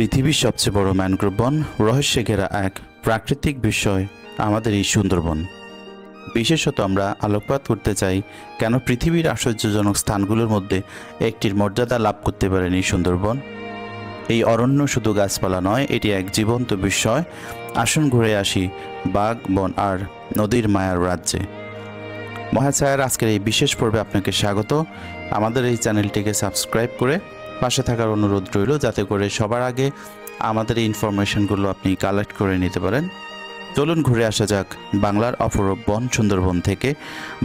পৃথিবীর সবচেয়ে বড় ম্যানগ্রোভ বন, রহস্যে ঘেরা এক প্রাকৃতিক বিষয় আমাদের এই সুন্দরবন। বিশেষত আমরা আলোকপাত করতে চাই কেন পৃথিবীর আশ্চর্যজনক স্থানগুলোর মধ্যে একটির মর্যাদা লাভ করতে পারেনি সুন্দরবন। এই অরণ্য শুধু গাছপালা নয়, এটি এক জীবন্ত বিষয়। আসুন ঘুরে আসি বাঘ, বন আর নদীর মায়ার রাজ্যে। মহাছায়ার আজকের এই বিশেষ পর্বে আপনাকে স্বাগত। আমাদের এই চ্যানেলটিকে সাবস্ক্রাইব করে পাশে থাকার অনুরোধ রইল, যাতে করে সবার আগে আমাদের এই ইনফরমেশনগুলো আপনি কালেক্ট করে নিতে পারেন। চলুন ঘুরে আসা যাক বাংলার অপরূপ বন সুন্দরবন থেকে।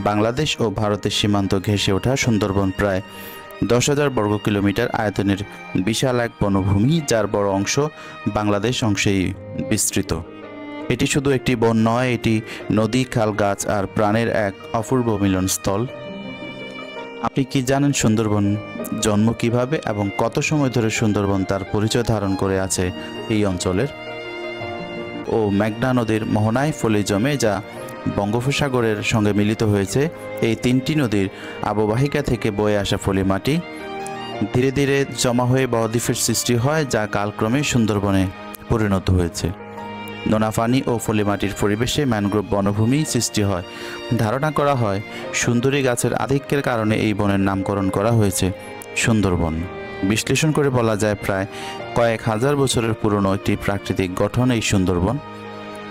বাংলাদেশ ও ভারতের সীমান্ত ঘেঁষে ওঠা সুন্দরবন প্রায় 10,000 বর্গ কিলোমিটার আয়তনের বিশাল এক বনভূমি, যার বড় অংশ বাংলাদেশ অংশেই বিস্তৃত। এটি শুধু একটি বন নয়, এটি নদী, খাল, গাছ আর প্রাণের এক অপূর্ব মিলনস্থল। আপনি কি জানেন সুন্দরবন জন্ম কিভাবে এবং কত সময় ধরে সুন্দরবন তার পরিচয় ধারণ করে আছে এই অঞ্চলের? ও মেঘনা নদীর মোহনায় ফলি জমে, যা বঙ্গোপসাগরের সঙ্গে মিলিত হয়েছে। এই তিনটি নদীর অববাহিকা থেকে বয়ে আসা ফলি মাটি ধীরে ধীরে জমা হয়ে বদ্বীপের সৃষ্টি হয়, যা কালক্রমে সুন্দরবনে পরিণত হয়েছে। নোনা পানি ও ফলি মাটির পরিবেশে ম্যানগ্রোভ বনভূমি সৃষ্টি হয়। ধারণা করা হয় সুন্দরী গাছের আধিক্যের কারণে এই বনের নামকরণ করা হয়েছে সুন্দরবন। বিশ্লেষণ করে বলা যায় প্রায় কয়েক হাজার বছরের পুরনো একটি প্রাকৃতিক গঠন এই সুন্দরবন।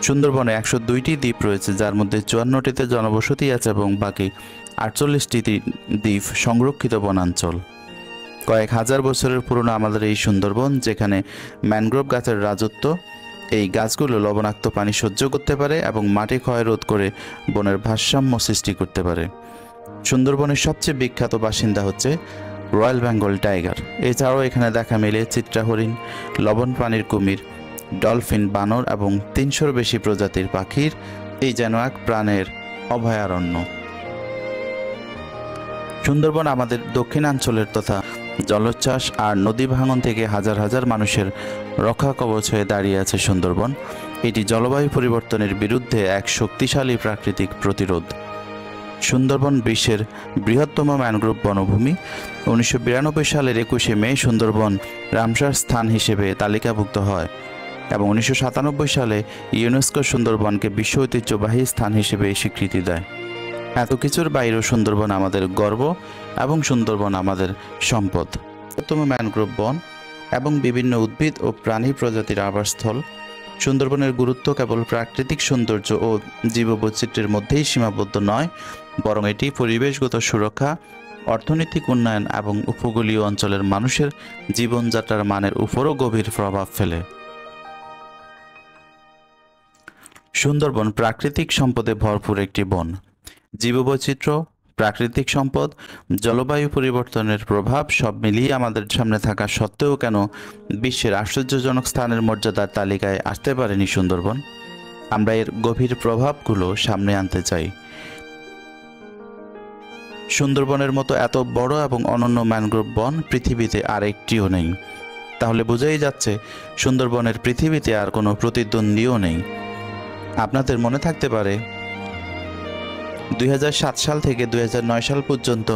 সুন্দরবনে 102টি দ্বীপ রয়েছে, যার মধ্যে 54টিতে জনবসতি আছে এবং বাকি 48টি দ্বীপ সংরক্ষিত বনাঞ্চল। কয়েক হাজার বছরের পুরনো আমাদের এই সুন্দরবন, যেখানে ম্যানগ্রোভ গাছের রাজত্ব। এই গাছগুলো লবণাক্ত পানি সহ্য করতে পারে এবং মাটি ক্ষয় রোধ করে বনের ভারসাম্য সৃষ্টি করতে পারে। সুন্দরবনের সবচেয়ে বিখ্যাত বাসিন্দা হচ্ছে রয়্যাল বেঙ্গল টাইগার। এছাড়াও এখানে দেখা মেলে চিত্রা হরিণ, লবণ পানির কুমির, ডলফিন, বানর এবং 300-র বেশি প্রজাতির পাখির এই যেন এক প্রাণের অভয়ারণ্য। সুন্দরবন আমাদের দক্ষিণাঞ্চলের তথা জলোচ্ছ্বাস আর নদী ভাঙন থেকে হাজার হাজার মানুষের রক্ষা কবচ হয়ে দাঁড়িয়ে আছে সুন্দরবন। এটি জলবায়ু পরিবর্তনের বিরুদ্ধে এক শক্তিশালী প্রাকৃতিক প্রতিরোধ। সুন্দরবন বিশ্বের বৃহত্তম ম্যানগ্রোভ বনভূমি। 1992 সালের 21শে মে সুন্দরবন রামসার স্থান হিসেবে তালিকাভুক্ত হয় এবং 1997 সালে ইউনেস্কো সুন্দরবনকে বিশ্ব ঐতিহ্যবাহী স্থান হিসেবে স্বীকৃতি দেয়। এত কিছুর বাইরেও সুন্দরবন আমাদের গর্ব এবং সুন্দরবন আমাদের সম্পদ। বৃহত্তম ম্যানগ্রোভ বন এবং বিভিন্ন উদ্ভিদ ও প্রাণী প্রজাতির আবাসস্থল। সুন্দরবনের গুরুত্ব কেবল প্রাকৃতিক সৌন্দর্য ও জীববৈচিত্র্যের মধ্যেই সীমাবদ্ধ নয়, বরং এটি পরিবেশগত সুরক্ষা, অর্থনৈতিক উন্নয়ন এবং উপকূলীয় অঞ্চলের মানুষের জীবনযাত্রার মানের উপরও গভীর প্রভাব ফেলে। সুন্দরবন প্রাকৃতিক সম্পদে ভরপুর একটি বন। জীববৈচিত্র্য, প্রাকৃতিক সম্পদ, জলবায়ু পরিবর্তনের প্রভাব সব মিলিয়ে আমাদের সামনে থাকা সত্ত্বেও কেন বিশ্বের আশ্চর্যজনক স্থানের মর্যাদার তালিকায় আসতে পারেনি সুন্দরবন? আমরা এর গভীর প্রভাবগুলো সামনে আনতে চাই। সুন্দরবনের মতো এত বড় এবং অনন্য ম্যানগ্রোভ বন পৃথিবীতে আর একটিও নেই। তাহলে বোঝাই যাচ্ছে সুন্দরবনের পৃথিবীতে আর কোনো প্রতিদ্বন্দ্বীও নেই। আপনাদের মনে থাকতে পারে 2007 সাল থেকে 2009 সাল পর্যন্ত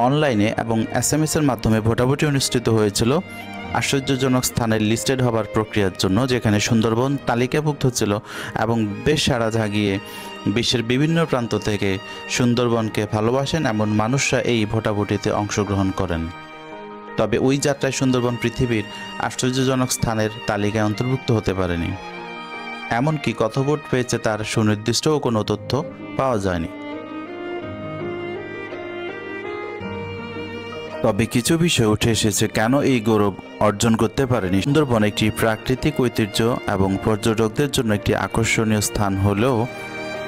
অনলাইনে এবং SMS এর মাধ্যমে ভোটাভুটি অনুষ্ঠিত হয়েছিল আশ্চর্যজনক স্থানের লিস্টেড হবার প্রক্রিয়ার জন্য, যেখানে সুন্দরবন তালিকাভুক্ত ছিল এবং বেশ সাড়া জাগিয়ে বিশ্বের বিভিন্ন প্রান্ত থেকে সুন্দরবনকে ভালোবাসেন এমন মানুষরা এই ভোটাভুটিতে অংশগ্রহণ করেন। তবে ওই যাত্রায় সুন্দরবন পৃথিবীর আশ্চর্যজনক স্থানের তালিকায় অন্তর্ভুক্ত হতে পারেনি। এমনকি কত ভোট পেয়েছে তার সুনির্দিষ্টও কোনো তথ্য পাওয়া যায়নি। তবে কিছু বিষয় উঠে এসেছে কেন এই গৌরব অর্জন করতে পারেনি। সুন্দরবন একটি প্রাকৃতিক ঐতিহ্য এবং পর্যটকদের জন্য একটি আকর্ষণীয় স্থান হলেও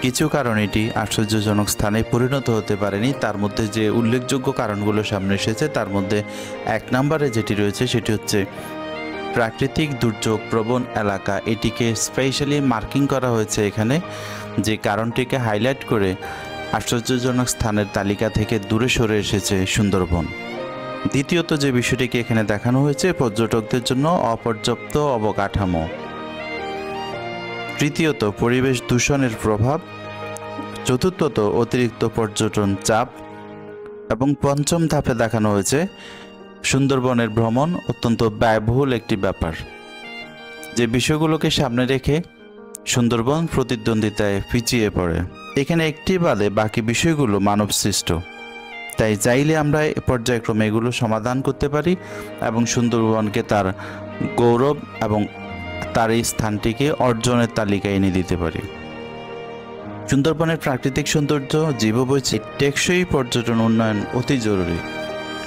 কিছু কারণ এটি আশ্চর্যজনক স্থানে পরিণত হতে পারেনি। তার মধ্যে যে উল্লেখযোগ্য কারণগুলো সামনে এসেছে তার মধ্যে 1 নম্বরে যেটি রয়েছে সেটি হচ্ছে প্রাকৃতিক দুর্যোগ প্রবণ এলাকা। এটিকে স্পেশালি মার্কিং করা হয়েছে এখানে, যে কারণটিকে হাইলাইট করে আশ্চর্যজনক স্থানের তালিকা থেকে দূরে সরে এসেছে সুন্দরবন। দ্বিতীয়ত যে বিষয়টিকে এখানে দেখানো হয়েছে, পর্যটকদের জন্য অপর্যাপ্ত অবকাঠামো। তৃতীয়ত পরিবেশ দূষণের প্রভাব। চতুর্থত অতিরিক্ত পর্যটন চাপ। এবং পঞ্চম ধাপে দেখানো হয়েছে সুন্দরবনের ভ্রমণ অত্যন্ত ব্যয়বহুল একটি ব্যাপার, যে বিষয়গুলোকে সামনে রেখে সুন্দরবন প্রতিদ্বন্দ্বিতায় পিছিয়ে পড়ে। এখানে একটি বাদে বাকি বিষয়গুলো মানব সৃষ্ট, তাই চাইলে আমরা পর্যায়ক্রমে এগুলো সমাধান করতে পারি এবং সুন্দরবনকে তার গৌরব এবং তার এই স্থানটিকে অর্জনের তালিকায় এনে দিতে পারি। সুন্দরবনের প্রাকৃতিক সৌন্দর্য, জীববৈচিত্র্য, টেকসই পর্যটন উন্নয়ন অতি জরুরি।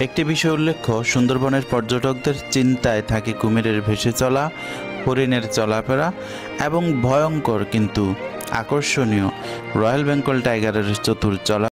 একটি বিষয় উল্লেখ্য, সুন্দরবনের পর্যটকদের চিন্তায় থাকে কুমিরের ভেসে চলা, হরিণের চলাফেরা এবং ভয়ঙ্কর কিন্তু আকর্ষণীয় রয়্যাল বেঙ্গল টাইগারের চতুর চলা।